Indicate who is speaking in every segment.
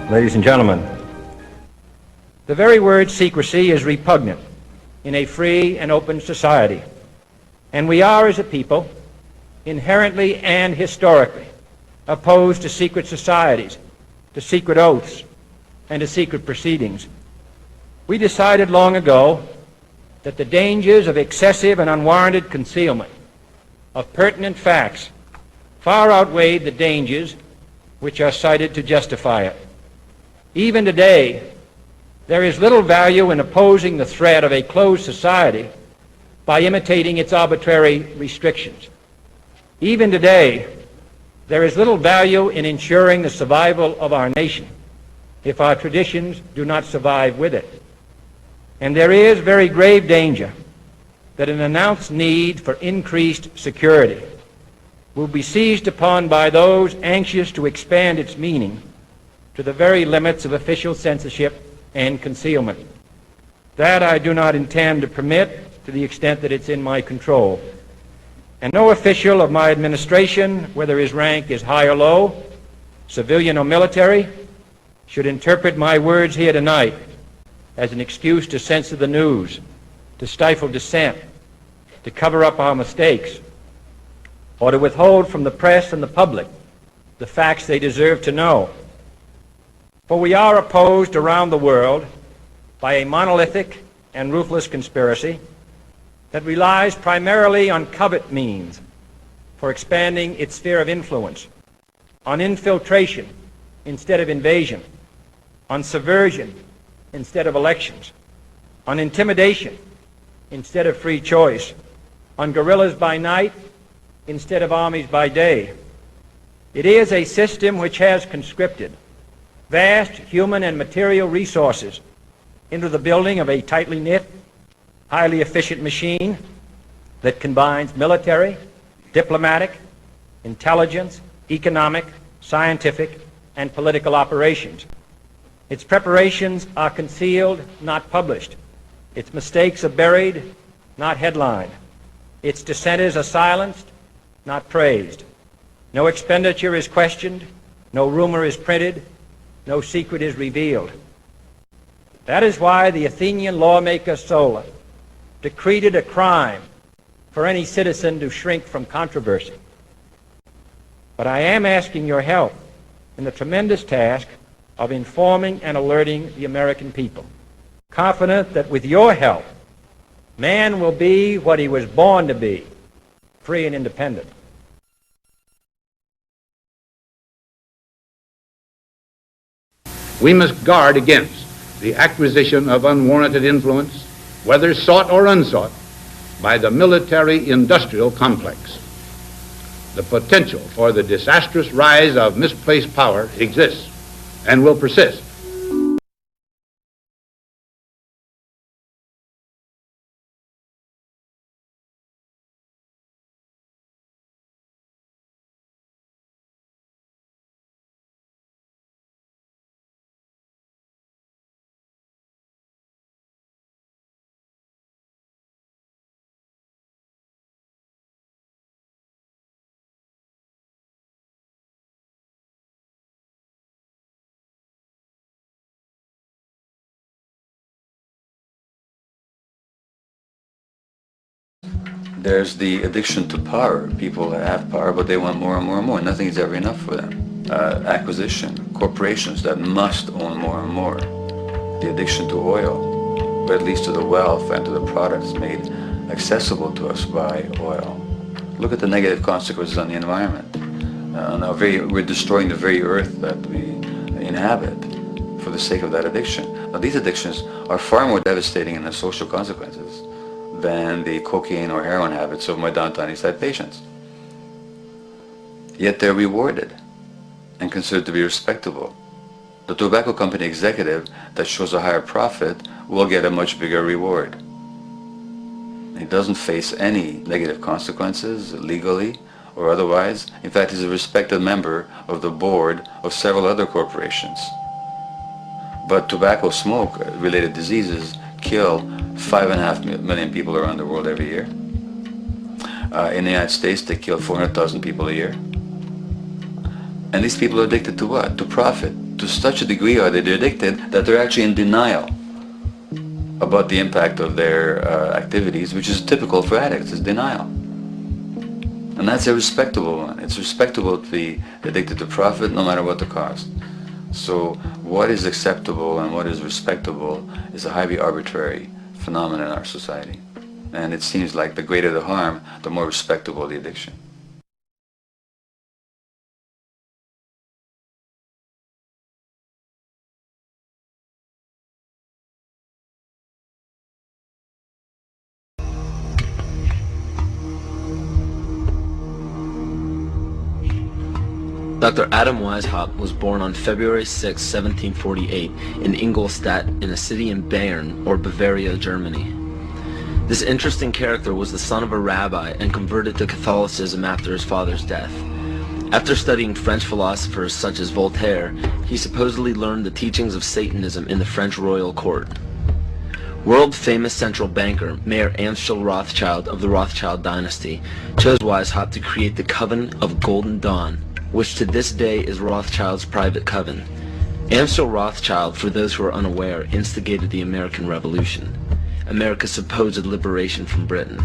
Speaker 1: Ladies and gentlemen, the very word secrecy is repugnant in a free and open society, and we are, as a people, inherently and historically opposed to secret societies, to secret oaths, and to secret proceedings. We decided long ago that the dangers of excessive and unwarranted concealment of pertinent facts far outweighed the dangers which are cited to justify it. Even today, there is little value in opposing the threat of a closed society by imitating its arbitrary restrictions. Even today, there is little value in ensuring the survival of our nation if our traditions do not survive with it. And there is very grave danger that an announced need for increased security will be seized upon by those anxious to expand its meaning to the very limits of official censorship and concealment. That I do not intend to permit to the extent that it's in my control. And no official of my administration, whether his rank is high or low, civilian or military, should interpret my words here tonight as an excuse to censor the news, to stifle dissent, to cover up our mistakes, or to withhold from the press and the public the facts they deserve to know. For we are opposed around the world by a monolithic and ruthless conspiracy that relies primarily on covert means for expanding its sphere of influence, on infiltration instead of invasion, on subversion instead of elections, on intimidation instead of free choice, on guerrillas by night instead of armies by day. It is a system which has conscripted vast human and material resources into the building of a tightly knit, highly efficient machine that combines military, diplomatic, intelligence, economic, scientific, and political operations. Its preparations are concealed, not published. Its mistakes are buried, not headlined. Its dissenters are silenced, not praised. No expenditure is questioned, no rumor is printed, no secret is revealed. That is why the Athenian lawmaker Solon decreed it a crime for any citizen to shrink from controversy. But I am asking your help in the tremendous task of informing and alerting the American people, confident that with your help, man will be what he was born to be, free and independent.
Speaker 2: We must guard against the acquisition of unwarranted influence, whether sought or unsought, by the military-industrial complex. The potential for the disastrous rise of misplaced power exists and will persist.
Speaker 3: There's the addiction to power. People have power, but they want more and more and more. Nothing is ever enough for them. Acquisition, corporations that must own more and more. The addiction to oil, but it leads to the wealth and to the products made accessible to us by oil. Look at the negative consequences on the environment. We're destroying the very earth that we inhabit for the sake of that addiction. Now, these addictions are far more devastating in their social consequences than the cocaine or heroin habits of my downtown East Side patients. Yet they're rewarded and considered to be respectable. The tobacco company executive that shows a higher profit will get a much bigger reward. He doesn't face any negative consequences legally or otherwise. In fact, he's a respected member of the board of several other corporations. But tobacco smoke related diseases kill 5.5 million people around the world every year. In the United States, they kill 400,000 people a year. And these people are addicted to what? To profit. To such a degree are they addicted that they're actually in denial about the impact of their activities, which is typical for addicts, is denial. And that's a respectable one. It's respectable to be addicted to profit no matter what the cost. So what is acceptable and what is respectable is a highly arbitrary phenomenon in our society. And it seems like the greater the harm, the more respectable the addiction.
Speaker 4: Dr. Adam Weishaupt was born on February 6, 1748 in Ingolstadt in a city in Bayern, or Bavaria, Germany. This interesting character was the son of a rabbi and converted to Catholicism after his father's death. After studying French philosophers such as Voltaire, he supposedly learned the teachings of Satanism in the French royal court. World-famous central banker Mayer Amschel Rothschild of the Rothschild dynasty chose Weishaupt to create the Coven of Golden Dawn, which to this day is Rothschild's private coven. Amschel Rothschild, for those who are unaware, instigated the American Revolution, America's supposed liberation from Britain.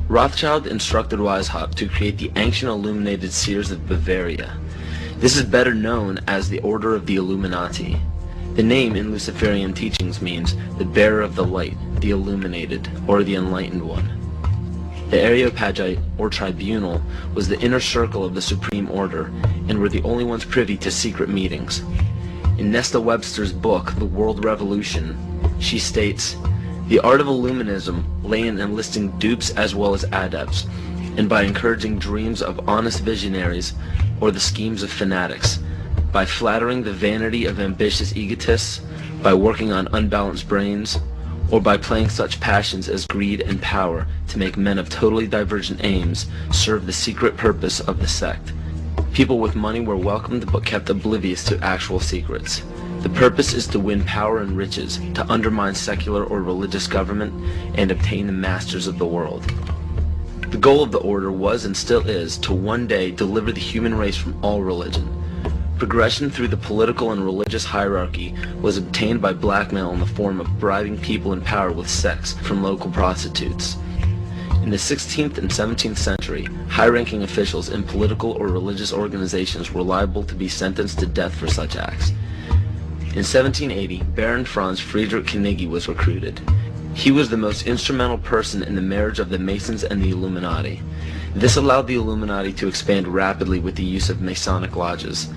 Speaker 4: Rothschild instructed Weishaupt to create the Ancient Illuminated Seers of Bavaria. This is better known as the Order of the Illuminati. The name in Luciferian teachings means the bearer of the light, the illuminated, or the enlightened one. The Areopagite, or tribunal, was the inner circle of the Supreme Order, and were the only ones privy to secret meetings. In Nesta Webster's book, The World Revolution, she states, "The art of Illuminism lay in enlisting dupes as well as adepts, and by encouraging dreams of honest visionaries or the schemes of fanatics, by flattering the vanity of ambitious egotists, by working on unbalanced brains, or by playing such passions as greed and power to make men of totally divergent aims serve the secret purpose of the sect. People with money were welcomed but kept oblivious to actual secrets. The purpose is to win power and riches, to undermine secular or religious government, and obtain the masters of the world." The goal of the order was and still is to one day deliver the human race from all religion. Progression through the political and religious hierarchy was obtained by blackmail in the form of bribing people in power with sex from local prostitutes. In the 16th and 17th century, high-ranking officials in political or religious organizations were liable to be sentenced to death for such acts. In 1780, Baron Franz Friedrich Knigge was recruited. He was the most instrumental person in the marriage of the Masons and the Illuminati. This allowed the Illuminati to expand rapidly with the use of Masonic lodges.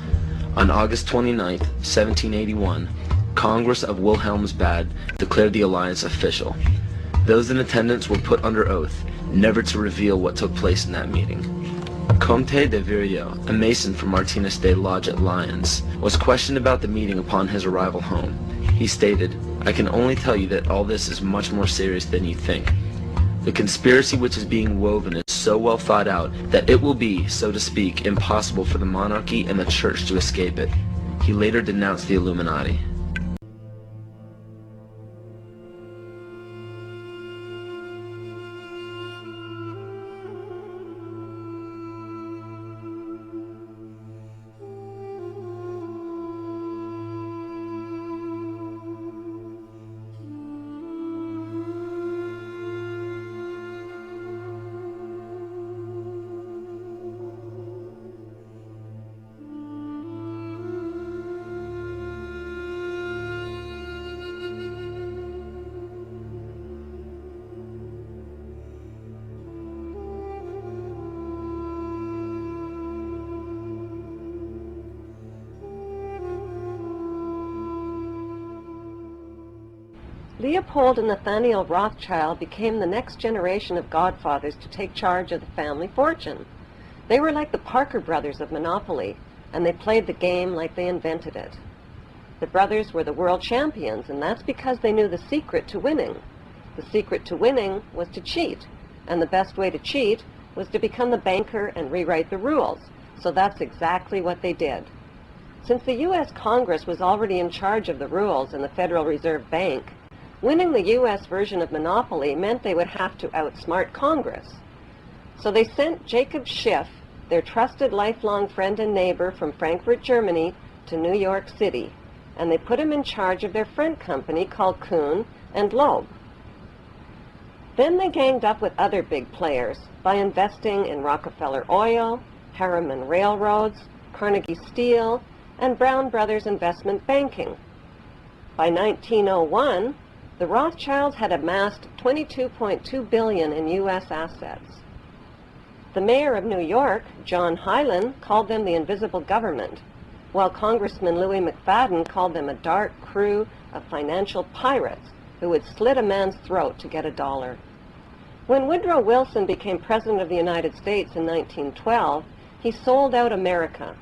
Speaker 4: On August 29, 1781, Congress of Wilhelmsbad declared the alliance official. Those in attendance were put under oath, never to reveal what took place in that meeting. Comte de Virieu, a Mason from Martinez Day Lodge at Lyons, was questioned about the meeting upon his arrival home. He stated, "I can only tell you that all this is much more serious than you think. The conspiracy which is being woven is so well thought out that it will be, so to speak, impossible for the monarchy and the church to escape it." He later denounced the Illuminati.
Speaker 5: Leopold and Nathaniel Rothschild became the next generation of godfathers to take charge of the family fortune. They were like the Parker brothers of Monopoly, and they played the game like they invented it. The brothers were the world champions, and that's because they knew the secret to winning. The secret to winning was to cheat, and the best way to cheat was to become the banker and rewrite the rules. So that's exactly what they did. Since the U.S. Congress was already in charge of the rules in the Federal Reserve Bank, winning the U.S. version of Monopoly meant they would have to outsmart Congress. So they sent Jacob Schiff, their trusted lifelong friend and neighbor from Frankfurt, Germany, to New York City, and they put him in charge of their friend company called Kuhn and Loeb. Then they ganged up with other big players by investing in Rockefeller Oil, Harriman Railroads, Carnegie Steel, and Brown Brothers Investment Banking. By 1901, the Rothschilds had amassed $22.2 billion in U.S. assets. The mayor of New York, John Hylan, called them the invisible government, while Congressman Louis McFadden called them a dark crew of financial pirates who would slit a man's throat to get a dollar. When Woodrow Wilson became President of the United States in 1912, he sold out America.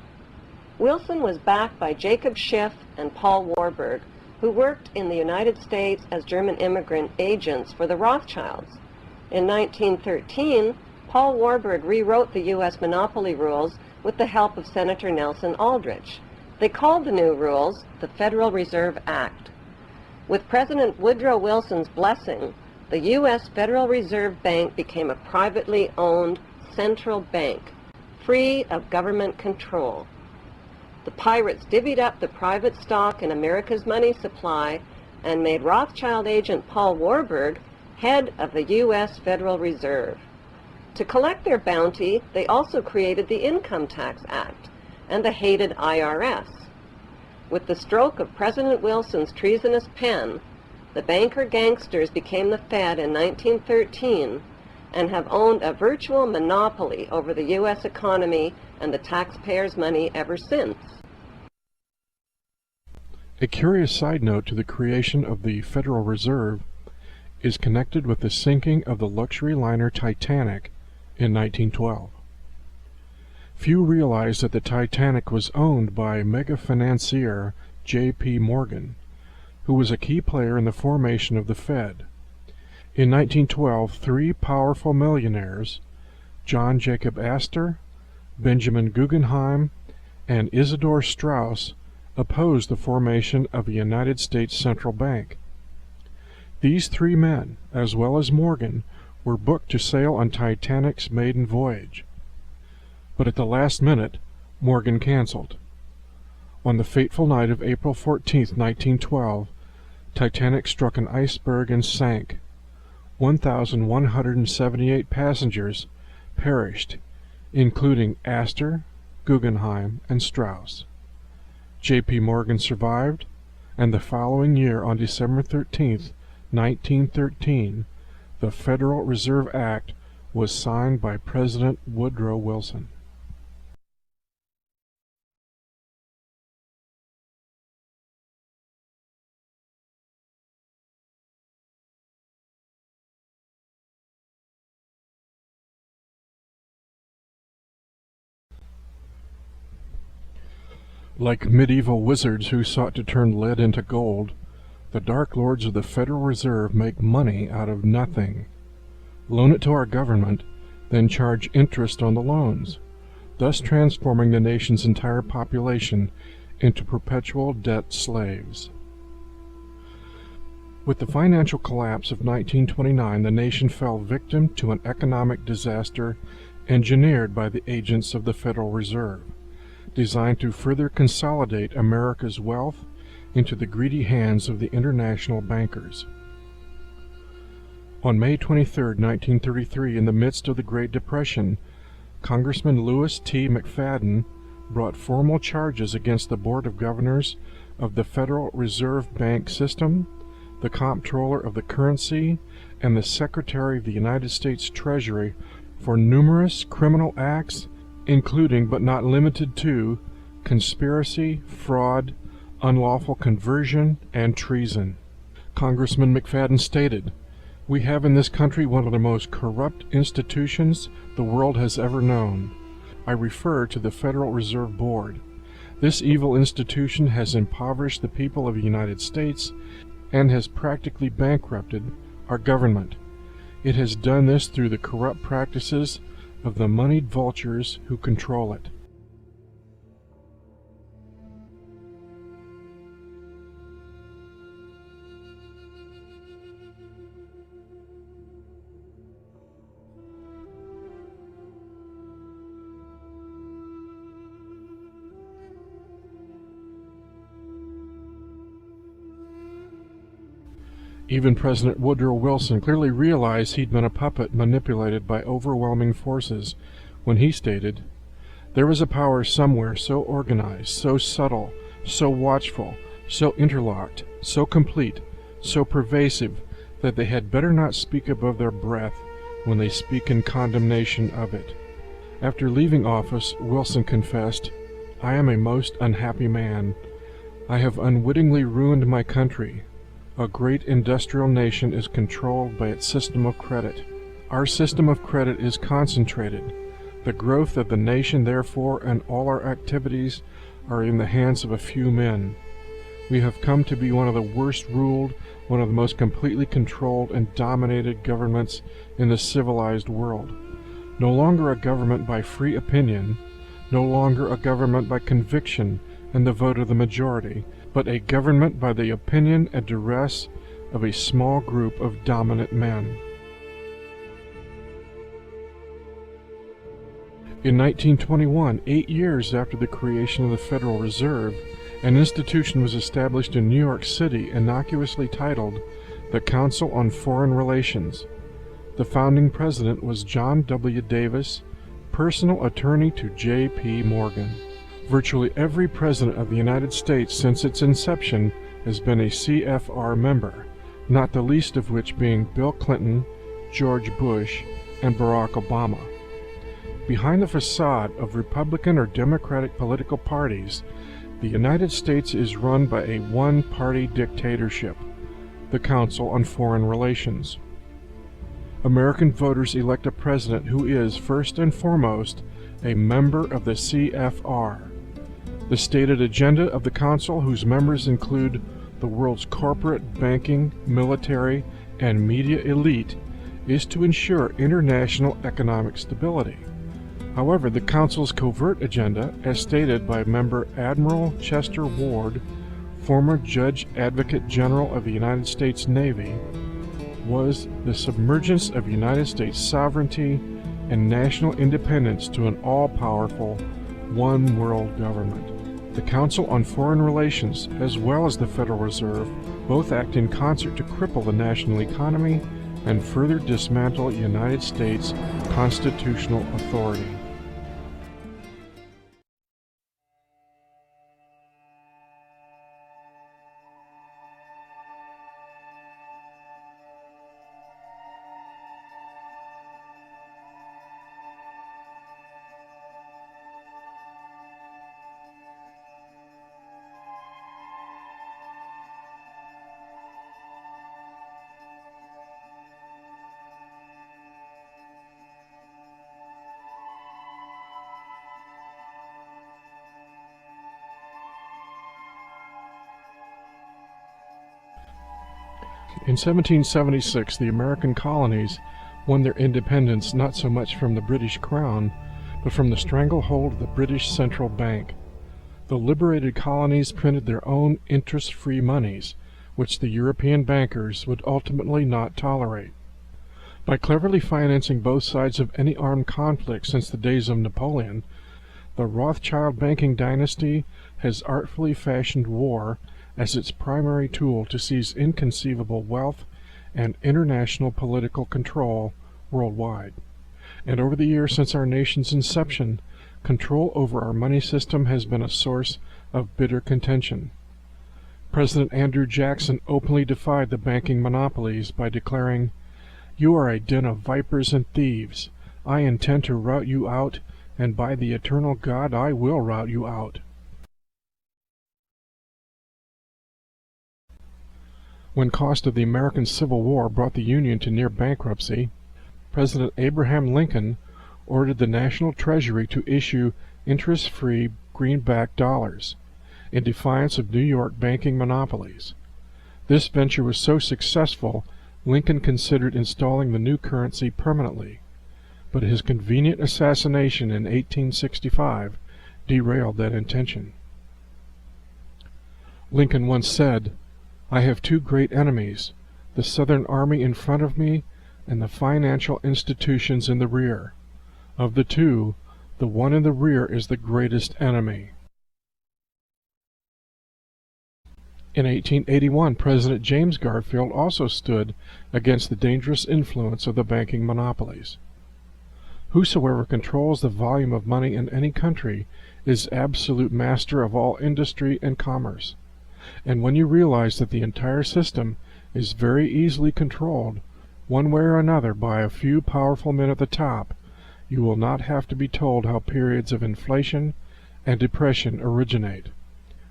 Speaker 5: Wilson was backed by Jacob Schiff and Paul Warburg, who worked in the United States as German immigrant agents for the Rothschilds. In 1913, Paul Warburg rewrote the U.S. monopoly rules with the help of Senator Nelson Aldrich. They called the new rules the Federal Reserve Act. With President Woodrow Wilson's blessing, the U.S. Federal Reserve Bank became a privately owned central bank, free of government control. The pirates divvied up the private stock in America's money supply and made Rothschild agent Paul Warburg head of the U.S. Federal Reserve. To collect their bounty, they also created the Income Tax Act and the hated IRS. With the stroke of President Wilson's treasonous pen, the banker gangsters became the Fed in 1913 and have owned a virtual monopoly over the U.S. economy and the taxpayers' money ever since.
Speaker 6: A curious side note to the creation of the Federal Reserve is connected with the sinking of the luxury liner Titanic in 1912. Few realize that the Titanic was owned by mega financier J.P. Morgan, who was a key player in the formation of the Fed. In 1912, three powerful millionaires, John Jacob Astor, Benjamin Guggenheim, and Isidor Straus, opposed the formation of a United States central bank. These three men, as well as Morgan, were booked to sail on Titanic's maiden voyage. But at the last minute, Morgan canceled. On the fateful night of April 14, 1912, Titanic struck an iceberg and sank. 1,178 passengers perished, including Astor, Guggenheim, and Straus. J.P. Morgan survived, and the following year, on December 13, 1913, the Federal Reserve Act was signed by President Woodrow Wilson. Like medieval wizards who sought to turn lead into gold, the Dark Lords of the Federal Reserve make money out of nothing. Loan it to our government, then charge interest on the loans, thus transforming the nation's entire population into perpetual debt slaves. With the financial collapse of 1929, the nation fell victim to an economic disaster engineered by the agents of the Federal Reserve, designed to further consolidate America's wealth into the greedy hands of the international bankers. On May 23, 1933, in the midst of the Great Depression, Congressman Louis T. McFadden brought formal charges against the Board of Governors of the Federal Reserve Bank System, the Comptroller of the Currency, and the Secretary of the United States Treasury for numerous criminal acts, including but not limited to conspiracy, fraud, unlawful conversion, and treason. Congressman McFadden stated, "We have in this country one of the most corrupt institutions the world has ever known. I refer to the Federal Reserve Board. This evil institution has impoverished the people of the United States and has practically bankrupted our government. It has done this through the corrupt practices of the moneyed vultures who control it." Even President Woodrow Wilson clearly realized he'd been a puppet manipulated by overwhelming forces when he stated, "There is a power somewhere so organized, so subtle, so watchful, so interlocked, so complete, so pervasive, that they had better not speak above their breath when they speak in condemnation of it." After leaving office, Wilson confessed, "I am a most unhappy man. I have unwittingly ruined my country. A great industrial nation is controlled by its system of credit. Our system of credit is concentrated. The growth of the nation, therefore, and all our activities are in the hands of a few men. We have come to be one of the worst ruled, one of the most completely controlled and dominated governments in the civilized world. No longer a government by free opinion, no longer a government by conviction and the vote of the majority, but a government by the opinion and duress of a small group of dominant men." In 1921, 8 years after the creation of the Federal Reserve, an institution was established in New York City innocuously titled the Council on Foreign Relations. The founding president was John W. Davis, personal attorney to J.P. Morgan. Virtually every president of the United States since its inception has been a CFR member, not the least of which being Bill Clinton, George Bush, and Barack Obama. Behind the facade of Republican or Democratic political parties, the United States is run by a one-party dictatorship, the Council on Foreign Relations. American voters elect a president who is, first and foremost, a member of the CFR. The stated agenda of the Council, whose members include the world's corporate, banking, military, and media elite, is to ensure international economic stability. However, the Council's covert agenda, as stated by member Admiral Chester Ward, former Judge Advocate General of the United States Navy, was the submergence of United States sovereignty and national independence to an all-powerful, one-world government. The Council on Foreign Relations, as well as the Federal Reserve, both act in concert to cripple the national economy and further dismantle United States constitutional authority. In 1776, the American colonies won their independence not so much from the British Crown, but from the stranglehold of the British Central Bank. The liberated colonies printed their own interest-free monies, which the European bankers would ultimately not tolerate. By cleverly financing both sides of any armed conflict since the days of Napoleon, the Rothschild banking dynasty has artfully fashioned war as its primary tool to seize inconceivable wealth and international political control worldwide. And over the years since our nation's inception, control over our money system has been a source of bitter contention. President Andrew Jackson openly defied the banking monopolies by declaring, "You are a den of vipers and thieves. I intend to rout you out, and by the eternal God I will rout you out." When cost of the American Civil War brought the Union to near bankruptcy, President Abraham Lincoln ordered the National Treasury to issue interest-free greenback dollars in defiance of New York banking monopolies. This venture was so successful, Lincoln considered installing the new currency permanently, but his convenient assassination in 1865 derailed that intention. Lincoln once said, "I have two great enemies, the Southern Army in front of me and the financial institutions in the rear. Of the two, the one in the rear is the greatest enemy." In 1881, President James Garfield also stood against the dangerous influence of the banking monopolies. Whosoever controls the volume of money in any country is absolute master of all industry and commerce. And when you realize that the entire system is very easily controlled, one way or another, by a few powerful men at the top, you will not have to be told how periods of inflation and depression originate.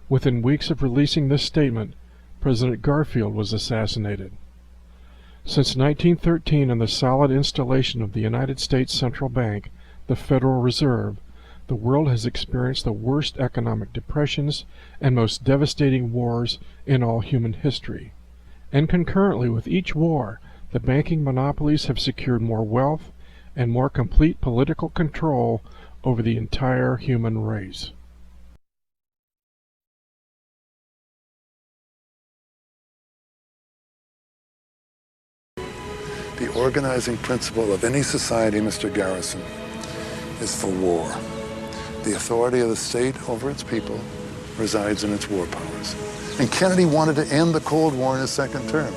Speaker 6: Within weeks of releasing this statement, President Garfield was assassinated. Since 1913 and the solid installation of the United States Central Bank, the Federal Reserve, the world has experienced the worst economic depressions and most devastating wars in all human history. And concurrently with each war, the banking monopolies have secured more wealth and more complete political control over the entire human race.
Speaker 7: The organizing principle of any society, Mr. Garrison, is for war. The authority of the state over its people resides in its war powers. And Kennedy wanted to end the Cold War in his second term.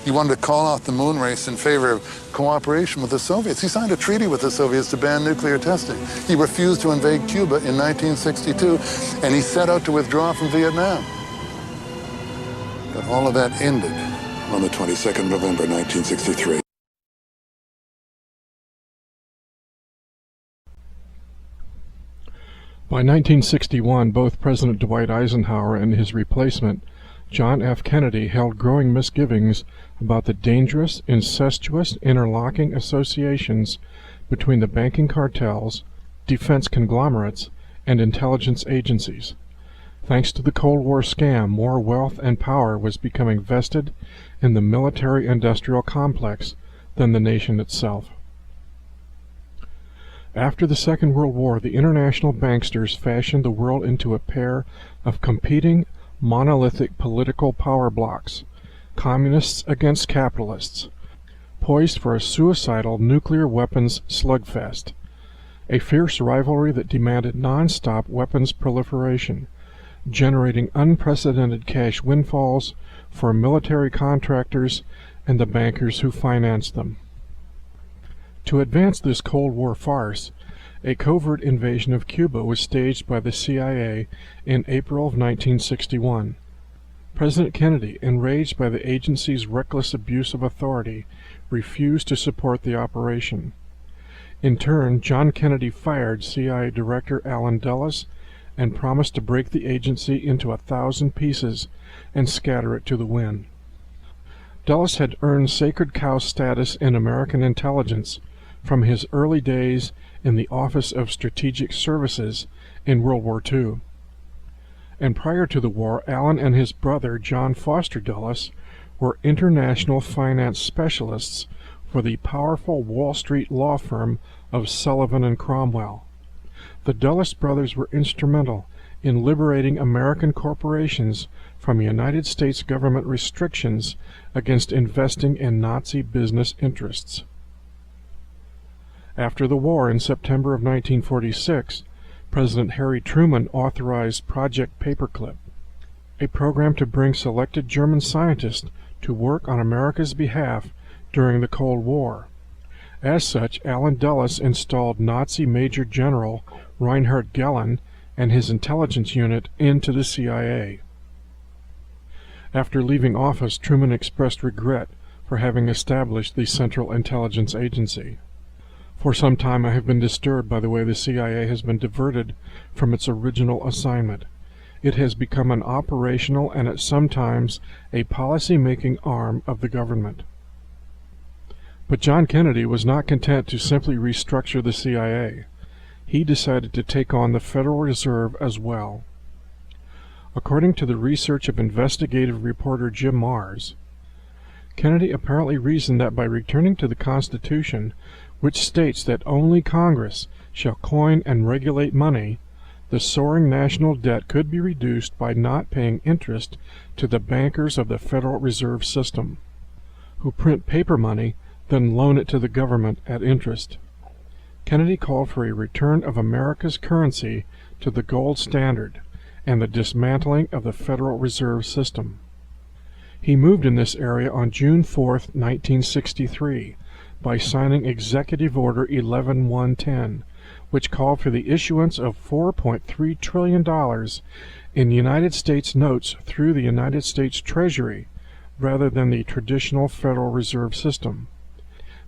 Speaker 7: He wanted to call off the moon race in favor of cooperation with the Soviets. He signed a treaty with the Soviets to ban nuclear testing. He refused to invade Cuba in 1962, and he set out to withdraw from Vietnam. But all of that ended on the 22nd of November, 1963.
Speaker 6: By 1961, both President Dwight Eisenhower and his replacement, John F. Kennedy, held growing misgivings about the dangerous, incestuous, interlocking associations between the banking cartels, defense conglomerates, and intelligence agencies. Thanks to the Cold War scam, more wealth and power was becoming vested in the military-industrial complex than the nation itself. After the Second World War, the international banksters fashioned the world into a pair of competing, monolithic political power blocks, communists against capitalists, poised for a suicidal nuclear weapons slugfest, a fierce rivalry that demanded non-stop weapons proliferation, generating unprecedented cash windfalls for military contractors and the bankers who financed them. To advance this Cold War farce, a covert invasion of Cuba was staged by the CIA in April of 1961. President Kennedy, enraged by the agency's reckless abuse of authority, refused to support the operation. In turn, John Kennedy fired CIA Director Allen Dulles and promised to break the agency into 1,000 pieces and scatter it to the wind. Dulles had earned sacred cow status in American intelligence from his early days in the Office of Strategic Services in World War II. And prior to the war, Allen and his brother, John Foster Dulles, were international finance specialists for the powerful Wall Street law firm of Sullivan and Cromwell. The Dulles brothers were instrumental in liberating American corporations from United States government restrictions against investing in Nazi business interests. After the war, in September of 1946, President Harry Truman authorized Project Paperclip, a program to bring selected German scientists to work on America's behalf during the Cold War. As such, Allen Dulles installed Nazi Major General Reinhard Gehlen and his intelligence unit into the CIA. After leaving office, Truman expressed regret for having established the Central Intelligence Agency. For some time I have been disturbed by the way the CIA has been diverted from its original assignment. It has become an operational and at some times a policy-making arm of the government. But John Kennedy was not content to simply restructure the CIA. He decided to take on the Federal Reserve as well. According to the research of investigative reporter Jim Marrs, Kennedy apparently reasoned that by returning to the Constitution, which states that only Congress shall coin and regulate money, the soaring national debt could be reduced by not paying interest to the bankers of the Federal Reserve System, who print paper money, then loan it to the government at interest. Kennedy called for a return of America's currency to the gold standard and the dismantling of the Federal Reserve System. He moved in this area on June 4, 1963, by signing Executive Order 11110, which called for the issuance of $4.3 trillion in United States notes through the United States Treasury, rather than the traditional Federal Reserve System.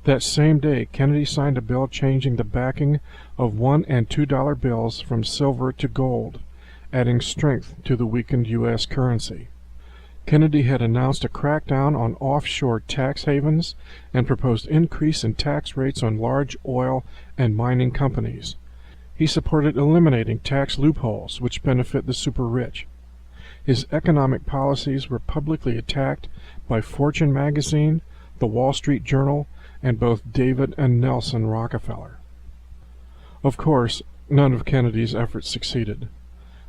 Speaker 6: That same day, Kennedy signed a bill changing the backing of $1 and $2 bills from silver to gold, adding strength to the weakened U.S. currency. Kennedy had announced a crackdown on offshore tax havens and proposed increase in tax rates on large oil and mining companies. He supported eliminating tax loopholes which benefit the super-rich. His economic policies were publicly attacked by Fortune magazine, the Wall Street Journal, and both David and Nelson Rockefeller. Of course, none of Kennedy's efforts succeeded.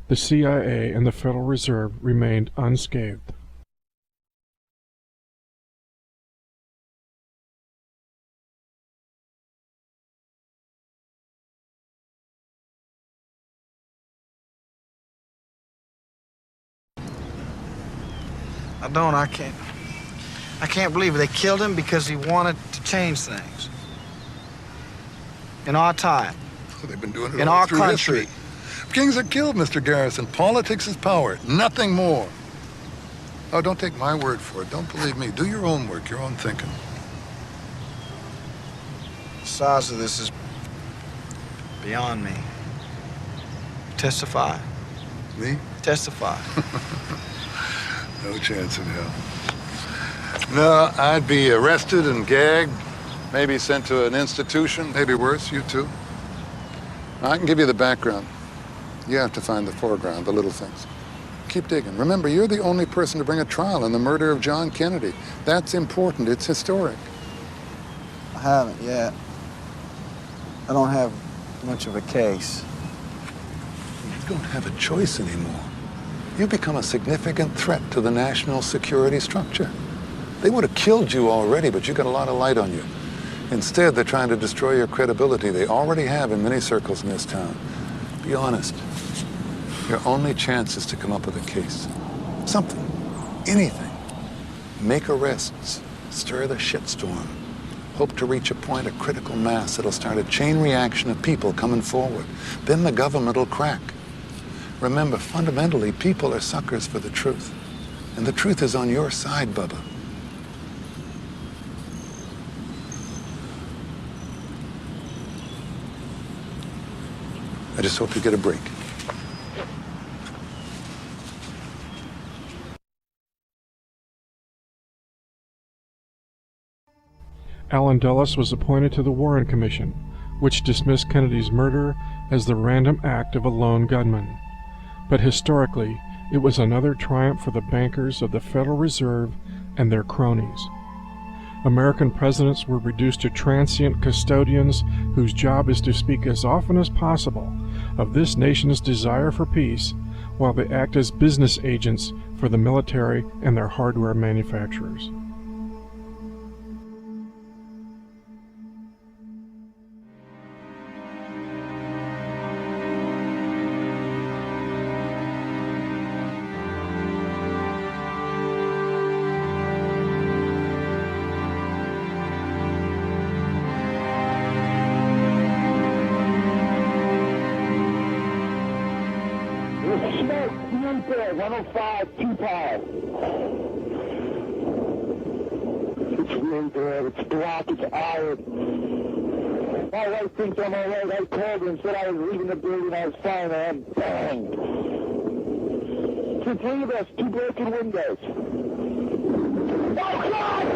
Speaker 6: The CIA and the Federal Reserve remained unscathed.
Speaker 8: I can't believe it. They killed him because he wanted to change things. In our time.
Speaker 7: Well, they've been doing it
Speaker 8: In
Speaker 7: all
Speaker 8: our
Speaker 7: through
Speaker 8: country.
Speaker 7: history. Kings are killed, Mr. Garrison. Politics is power, nothing more. Oh, don't take my word for it. Don't believe me. Do your own work, your own thinking.
Speaker 8: The size of this is beyond me. Testify.
Speaker 7: Me?
Speaker 8: Testify.
Speaker 7: No chance in hell. No, I'd be arrested and gagged, maybe sent to an institution, maybe worse, you too. I can give you the background. You have to find the foreground, the little things. Keep digging. Remember, you're the only person to bring a trial in the murder of John Kennedy. That's important. It's historic.
Speaker 8: I haven't yet. I don't have much of a case.
Speaker 7: You don't have a choice anymore. You've become a significant threat to the national security structure. They would have killed you already, but you got a lot of light on you. Instead, they're trying to destroy your credibility. They already have in many circles in this town. Be honest. Your only chance is to come up with a case. Something. Anything. Make arrests. Stir the shitstorm. Hope to reach a point of critical mass that'll start a chain reaction of people coming forward. Then the government will crack. Remember, fundamentally, people are suckers for the truth. And the truth is on your side, Bubba. I just hope you get a break.
Speaker 6: Allen Dulles was appointed to the Warren Commission, which dismissed Kennedy's murder as the random act of a lone gunman. But historically, it was another triumph for the bankers of the Federal Reserve and their cronies. American presidents were reduced to transient custodians whose job is to speak as often as possible of this nation's desire for peace, while they act as business agents for the military and their hardware manufacturers.
Speaker 9: Smoke, 105, 2 pounds. It's really bad. It's black. It's iron. My wife thinks I'm all right. I called her and said I was leaving the building. I was fine. I am banged. For 3 of us, 2 broken windows. Oh, God!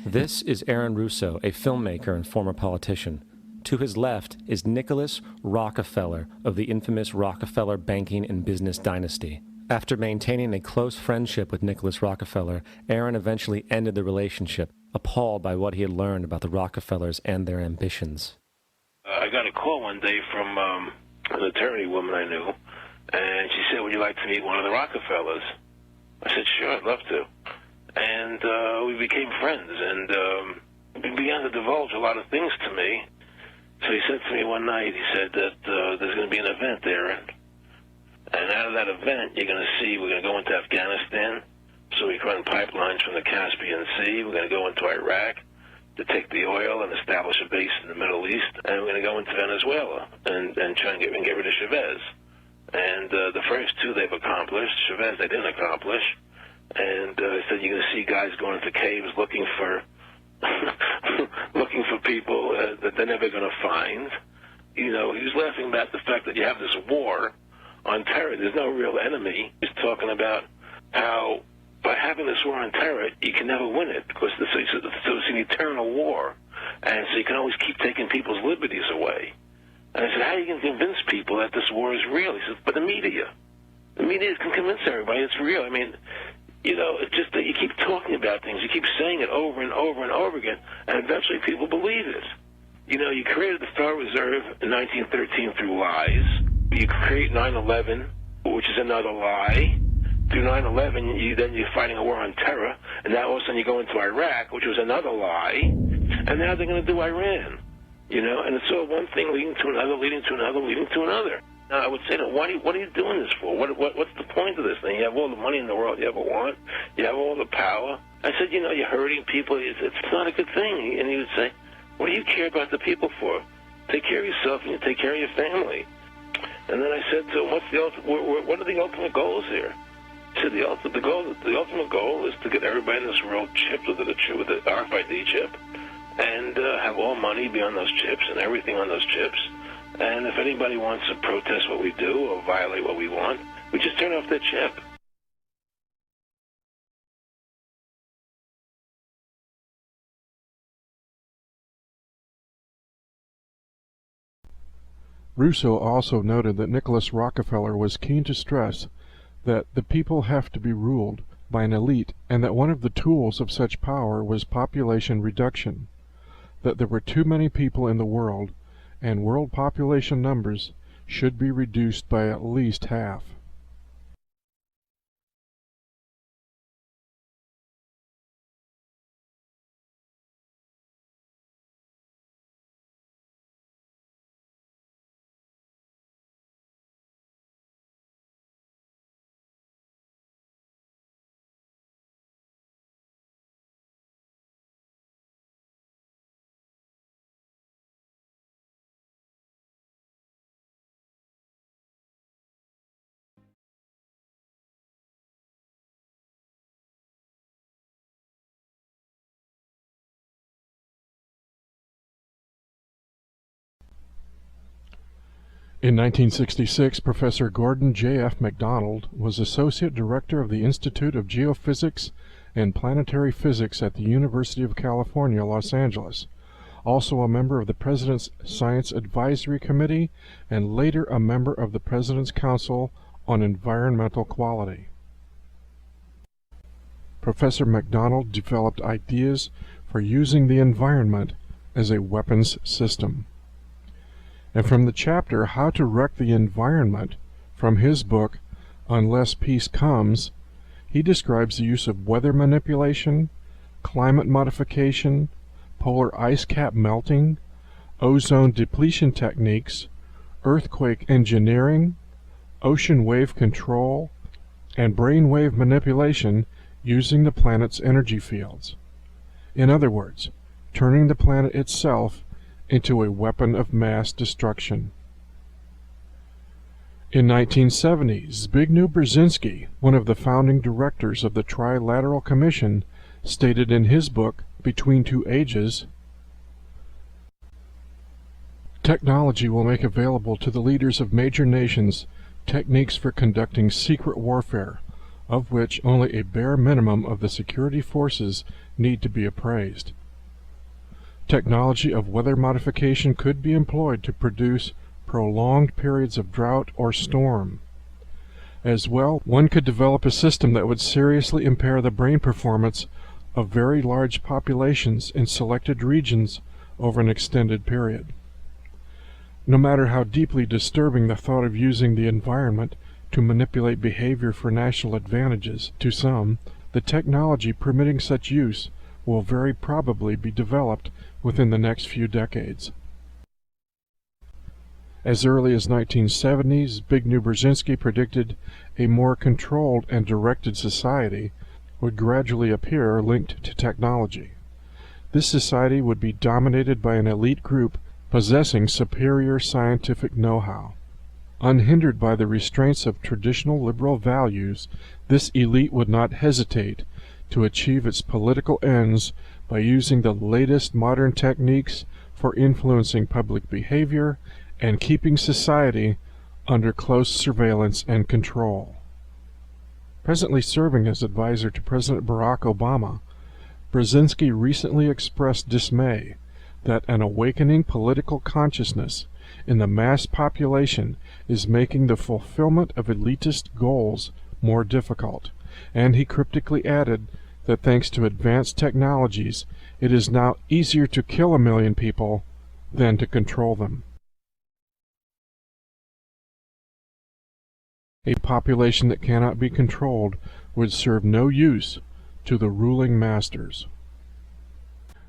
Speaker 10: This is Aaron Russo, a filmmaker and former politician. To his left is Nicholas Rockefeller of the infamous Rockefeller banking and business dynasty. After maintaining a close friendship with Nicholas Rockefeller, Aaron eventually ended the relationship, appalled by what he had learned about the Rockefellers and their ambitions.
Speaker 11: I got a call one day from an attorney woman I knew, and she said, would you like to meet one of the Rockefellers? I said, sure, I'd love to. And we became friends, and he began to divulge a lot of things to me. So he said to me one night, he said that there's going to be an event there, and out of that event, you're going to see we're going to go into Afghanistan, so we can run pipelines from the Caspian Sea. We're going to go into Iraq to take the oil and establish a base in the Middle East, and we're going to go into Venezuela and try and get rid of Chavez. And the first two they've accomplished. Chavez they didn't accomplish. And he said you're going to see guys going into caves looking for looking for people that they're never going to find. You know, he was laughing about the fact that you have this war on terror. There's no real enemy. He's talking about how by having this war on terror, you can never win it because so it's an eternal war. And so you can always keep taking people's liberties away. And I said, how are you going to convince people that this war is real? He said, but the media can convince everybody it's real. I mean, you know, it's just that you keep talking about things. You keep saying it over and over and over again, and eventually people believe it. You know, you created the Federal Reserve in 1913 through lies. You create 9/11, which is another lie. Through 9/11, then you're fighting a war on terror, and now all of a sudden you go into Iraq, which was another lie, and now they're going to do Iran. You know, and it's all one thing leading to another, leading to another, leading to another. Now, I would say to them, what are you doing this for? What's the point of this thing? You have all the money in the world you ever want. You have all the power. I said, you know, you're hurting people. It's not a good thing. And he would say, what do you care about the people for? Take care of yourself and you take care of your family. And then I said to him, what are the ultimate goals here? He said, the ultimate goal is to get everybody in this world chipped with the RFID chip and have all money be on those chips and everything on those chips. And if anybody wants to protest what we do or violate what we want, we just turn off their chip.
Speaker 6: Russo also noted that Nicholas Rockefeller was keen to stress that the people have to be ruled by an elite and that one of the tools of such power was population reduction, that there were too many people in the world and world population numbers should be reduced by at least half. In 1966, Professor Gordon J.F. MacDonald was Associate Director of the Institute of Geophysics and Planetary Physics at the University of California, Los Angeles, also a member of the President's Science Advisory Committee and later a member of the President's Council on Environmental Quality. Professor MacDonald developed ideas for using the environment as a weapons system. And from the chapter How to Wreck the Environment from his book Unless Peace Comes, he describes the use of weather manipulation, climate modification, polar ice cap melting, ozone depletion techniques, earthquake engineering, ocean wave control, and brainwave manipulation using the planet's energy fields. In other words, turning the planet itself into a weapon of mass destruction. In 1970, Zbigniew Brzezinski, one of the founding directors of the Trilateral Commission, stated in his book, Between Two Ages, technology will make available to the leaders of major nations techniques for conducting secret warfare, of which only a bare minimum of the security forces need to be appraised. Technology of weather modification could be employed to produce prolonged periods of drought or storm. As well, one could develop a system that would seriously impair the brain performance of very large populations in selected regions over an extended period. No matter how deeply disturbing the thought of using the environment to manipulate behavior for national advantages to some, the technology permitting such use will very probably be developed within the next few decades. As early as 1970s, Zbigniew Brzezinski predicted a more controlled and directed society would gradually appear linked to technology. This society would be dominated by an elite group possessing superior scientific know-how. Unhindered by the restraints of traditional liberal values, this elite would not hesitate to achieve its political ends by using the latest modern techniques for influencing public behavior and keeping society under close surveillance and control. Presently serving as advisor to President Barack Obama, Brzezinski recently expressed dismay that an awakening political consciousness in the mass population is making the fulfillment of elitist goals more difficult, and he cryptically added that thanks to advanced technologies, it is now easier to kill 1 million people than to control them. A population that cannot be controlled would serve no use to the ruling masters.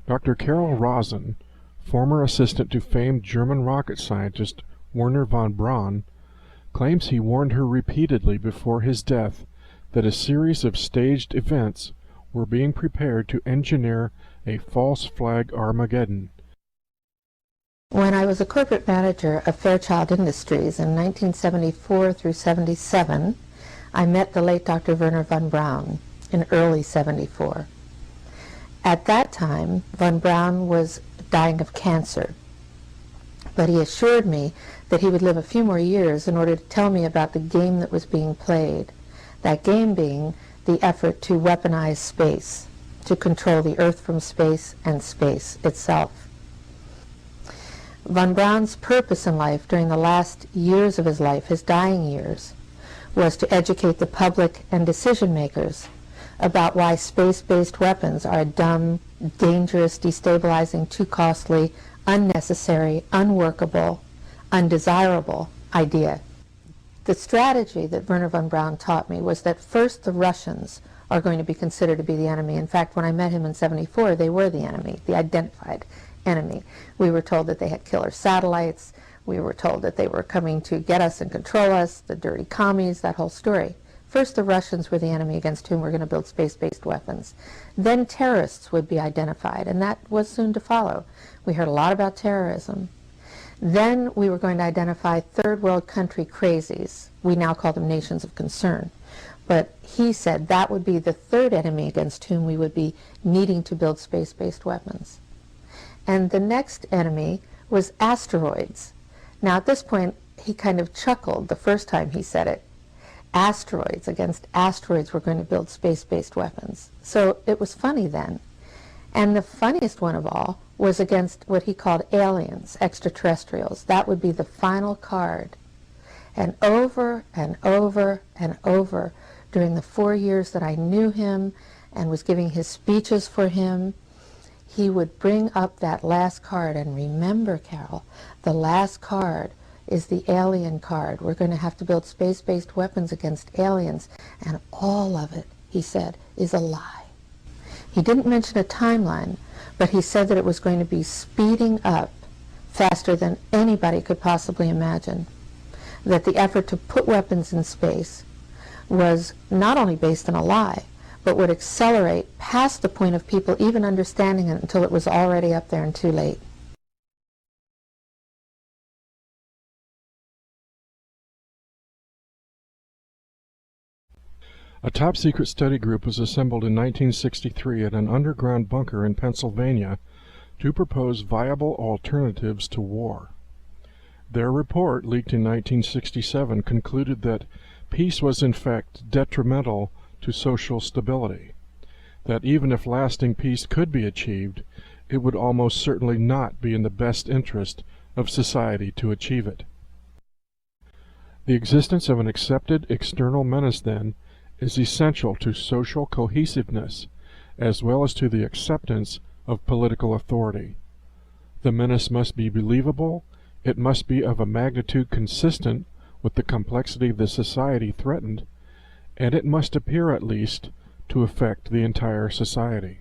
Speaker 6: Dr. Carol Rosen, former assistant to famed German rocket scientist Wernher von Braun, claims he warned her repeatedly before his death that a series of staged events were being prepared to engineer a false flag Armageddon.
Speaker 12: When I was a corporate manager of Fairchild Industries in 1974 through 77, I met the late Dr. Wernher von Braun in early 74. At that time, von Braun was dying of cancer, but he assured me that he would live a few more years in order to tell me about the game that was being played, that game being the effort to weaponize space, to control the Earth from space and space itself. Von Braun's purpose in life during the last years of his life, his dying years, was to educate the public and decision makers about why space-based weapons are a dumb, dangerous, destabilizing, too costly, unnecessary, unworkable, undesirable idea. The strategy that Wernher von Braun taught me was that first the Russians are going to be considered to be the enemy. In fact, when I met him in 74, they were the enemy, the identified enemy. We were told that they had killer satellites. We were told that they were coming to get us and control us, the dirty commies, that whole story. First, the Russians were the enemy against whom we're going to build space-based weapons. Then terrorists would be identified, and that was soon to follow. We heard a lot about terrorism. Then we were going to identify third world country crazies. We now call them nations of concern. But he said that would be the third enemy against whom we would be needing to build space-based weapons. And the next enemy was asteroids. Now at this point, he kind of chuckled the first time he said it. Asteroids, against asteroids we're going to build space-based weapons. So it was funny then. And the funniest one of all was against what he called aliens, extraterrestrials. That would be the final card. And over and over and over during the 4 years that I knew him and was giving his speeches for him, he would bring up that last card. And remember, Carol, the last card is the alien card. We're going to have to build space-based weapons against aliens. And all of it, he said, is a lie. He didn't mention a timeline, but he said that it was going to be speeding up faster than anybody could possibly imagine. That the effort to put weapons in space was not only based on a lie, but would accelerate past the point of people even understanding it until it was already up there and too late.
Speaker 6: A top-secret study group was assembled in 1963 at an underground bunker in Pennsylvania to propose viable alternatives to war. Their report, leaked in 1967, concluded that peace was in fact detrimental to social stability, that even if lasting peace could be achieved, it would almost certainly not be in the best interest of society to achieve it. The existence of an accepted external menace, then, is essential to social cohesiveness, as well as to the acceptance of political authority. The menace must be believable, it must be of a magnitude consistent with the complexity of the society threatened, and it must appear at least to affect the entire society.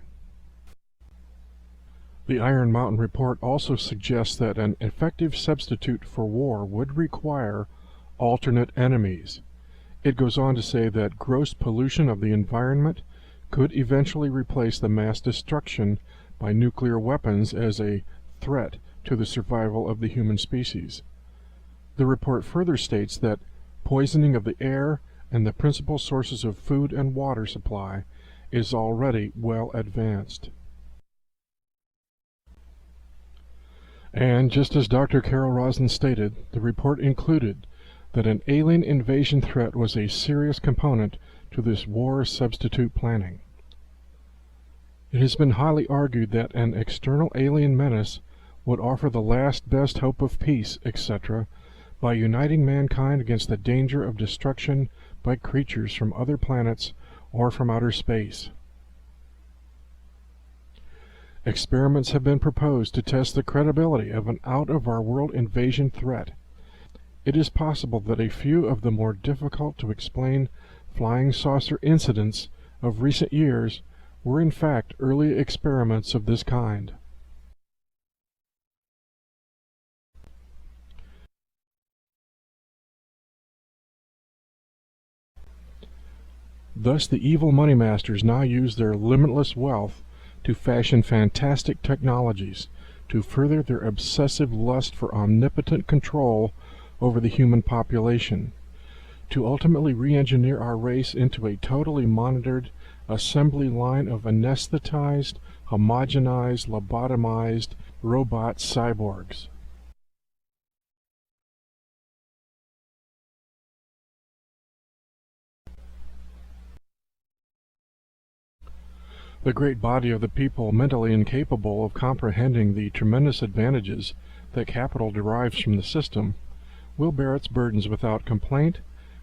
Speaker 6: The Iron Mountain Report also suggests that an effective substitute for war would require alternate enemies. It goes on to say that gross pollution of the environment could eventually replace the mass destruction by nuclear weapons as a threat to the survival of the human species. The report further states that poisoning of the air and the principal sources of food and water supply is already well advanced. And just as Dr. Carol Rosin stated, the report included that an alien invasion threat was a serious component to this war substitute planning. It has been highly argued that an external alien menace would offer the last best hope of peace, etc., by uniting mankind against the danger of destruction by creatures from other planets or from outer space. Experiments have been proposed to test the credibility of an out-of-our-world invasion threat. It is possible that a few of the more difficult-to-explain flying saucer incidents of recent years were in fact early experiments of this kind. Thus the evil money masters now use their limitless wealth to fashion fantastic technologies to further their obsessive lust for omnipotent control over the human population, to ultimately re-engineer our race into a totally monitored assembly line of anesthetized, homogenized, lobotomized robot cyborgs. The great body of the people mentally incapable of comprehending the tremendous advantages that capital derives from the system will bear its burdens without complaint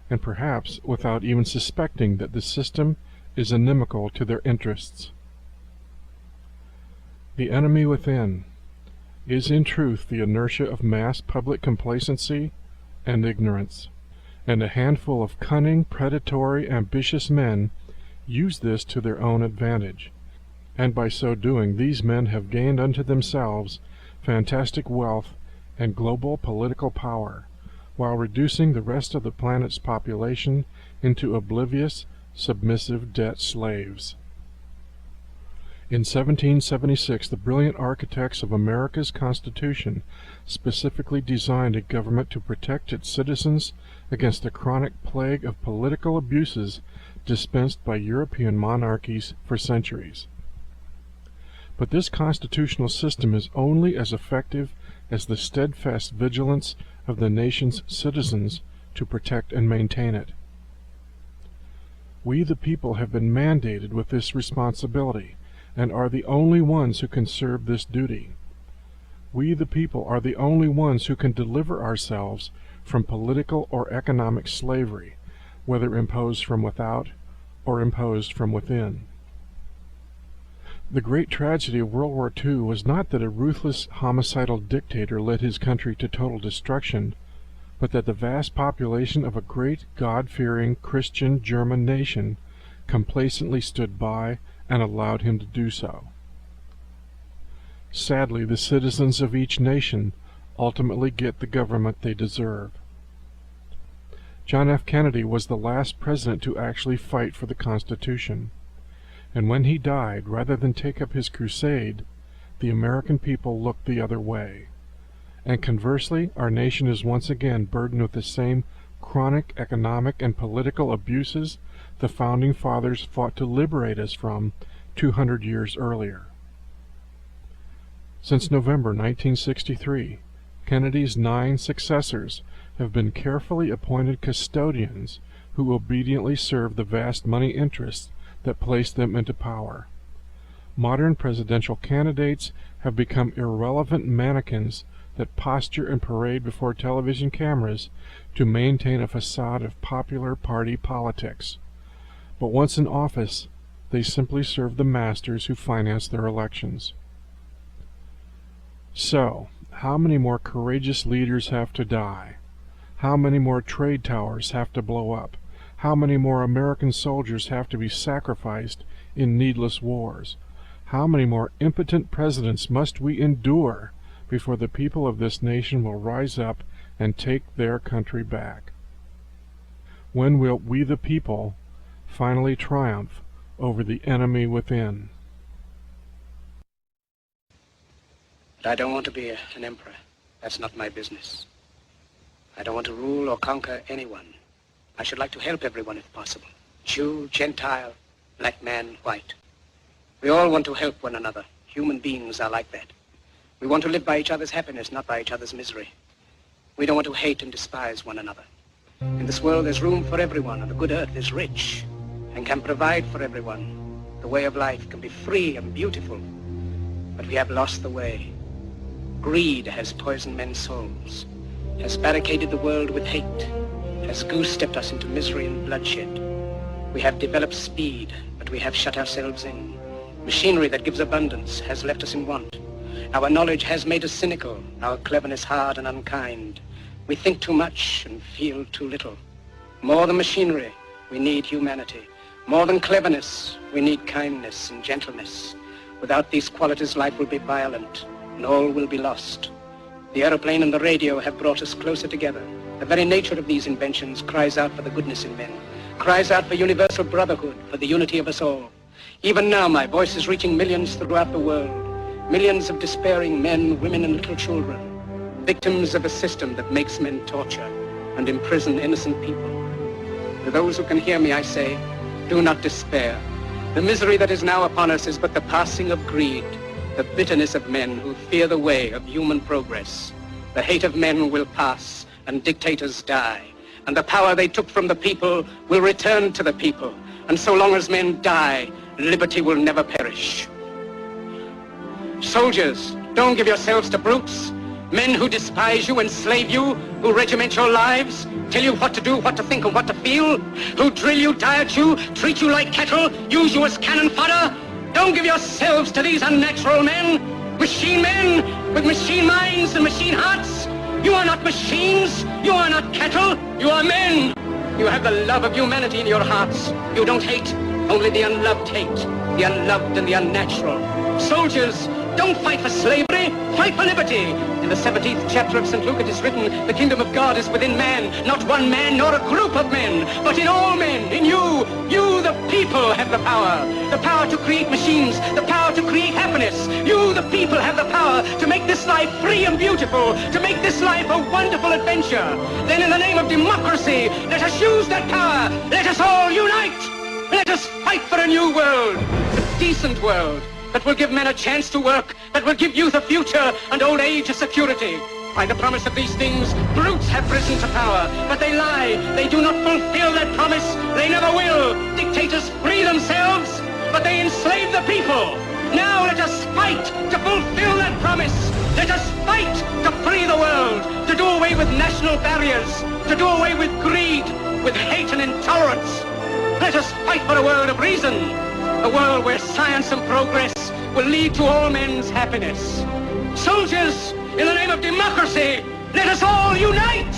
Speaker 6: and perhaps without even suspecting that the system is inimical to their interests. The enemy within is in truth the inertia of mass public complacency and ignorance, and a handful of cunning, predatory, ambitious men use this to their own advantage, and by so doing these men have gained unto themselves fantastic wealth and global political power, while reducing the rest of the planet's population into oblivious, submissive debt slaves. In 1776, the brilliant architects of America's Constitution specifically designed a government to protect its citizens against the chronic plague of political abuses dispensed by European monarchies for centuries. But this constitutional system is only as effective as the steadfast vigilance of the nation's citizens to protect and maintain it. We the people have been mandated with this responsibility, and are the only ones who can serve this duty. We the people are the only ones who can deliver ourselves from political or economic slavery, whether imposed from without or imposed from within. The great tragedy of World War II was not that a ruthless, homicidal dictator led his country to total destruction, but that the vast population of a great, God-fearing, Christian German nation complacently stood by and allowed him to do so. Sadly, the citizens of each nation ultimately get the government they deserve. John F. Kennedy was the last president to actually fight for the Constitution, and when he died, rather than take up his crusade, the American people looked the other way. And conversely, our nation is once again burdened with the same chronic economic and political abuses the Founding Fathers fought to liberate us from 200 years earlier. Since November 1963, Kennedy's 9 successors have been carefully appointed custodians who obediently serve the vast money interests that place them into power. Modern presidential candidates have become irrelevant mannequins that posture and parade before television cameras to maintain a facade of popular party politics. But once in office, they simply serve the masters who finance their elections. So, how many more courageous leaders have to die? How many more trade towers have to blow up? How many more American soldiers have to be sacrificed in needless wars? How many more impotent presidents must we endure before the people of this nation will rise up and take their country back? When will we the people finally triumph over the enemy within?
Speaker 13: But I don't want to be an emperor. That's not my business. I don't want to rule or conquer anyone. I should like to help everyone if possible. Jew, Gentile, black man, white. We all want to help one another. Human beings are like that. We want to live by each other's happiness, not by each other's misery. We don't want to hate and despise one another. In this world there's room for everyone, and the good earth is rich and can provide for everyone. The way of life can be free and beautiful, but we have lost the way. Greed has poisoned men's souls, has barricaded the world with hate, has goose-stepped us into misery and bloodshed. We have developed speed, but we have shut ourselves in. Machinery that gives abundance has left us in want. Our knowledge has made us cynical, our cleverness hard and unkind. We think too much and feel too little. More than machinery, we need humanity. More than cleverness, we need kindness and gentleness. Without these qualities, life will be violent, and all will be lost. The aeroplane and the radio have brought us closer together. The very nature of these inventions cries out for the goodness in men, cries out for universal brotherhood, for the unity of us all. Even now, my voice is reaching millions throughout the world, millions of despairing men, women, and little children, victims of a system that makes men torture and imprison innocent people. To those who can hear me, I say, do not despair. The misery that is now upon us is but the passing of greed, the bitterness of men who fear the way of human progress. The hate of men will pass, and dictators die, and the power they took from the people will return to the people. And so long as men die, liberty will never perish. Soldiers, don't give yourselves to brutes, men who despise you, enslave you, who regiment your lives, tell you what to do, what to think, and what to feel, who drill you, diet you, treat you like cattle, use you as cannon fodder. Don't give yourselves to these unnatural men, machine men with machine minds and machine hearts. You are not machines, you are not cattle, you are men. You have the love of humanity in your hearts. You don't hate, only the unloved hate, the unloved and the unnatural. Soldiers, don't fight for slavery, fight for liberty. In the 17th chapter of St. Luke it is written, the kingdom of God is within man, not one man nor a group of men, but in all men, in you. You, the people, have the power to create machines, the power to create happiness. You, the people, have the power to make this life free and beautiful, to make this life a wonderful adventure. Then in the name of democracy, let us use that power. Let us all unite. Let us fight for a new world, a decent world, that will give men a chance to work, that will give youth a future and old age a security. By the promise of these things, brutes have risen to power, but they lie. They do not fulfill that promise. They never will. Dictators free themselves, but they enslave the people. Now let us fight to fulfill that promise. Let us fight to free the world, to do away with national barriers, to do away with greed, with hate and intolerance. Let us fight for a world of reason, a world where science and progress will lead to all men's happiness. Soldiers, in the name of democracy, let us all unite!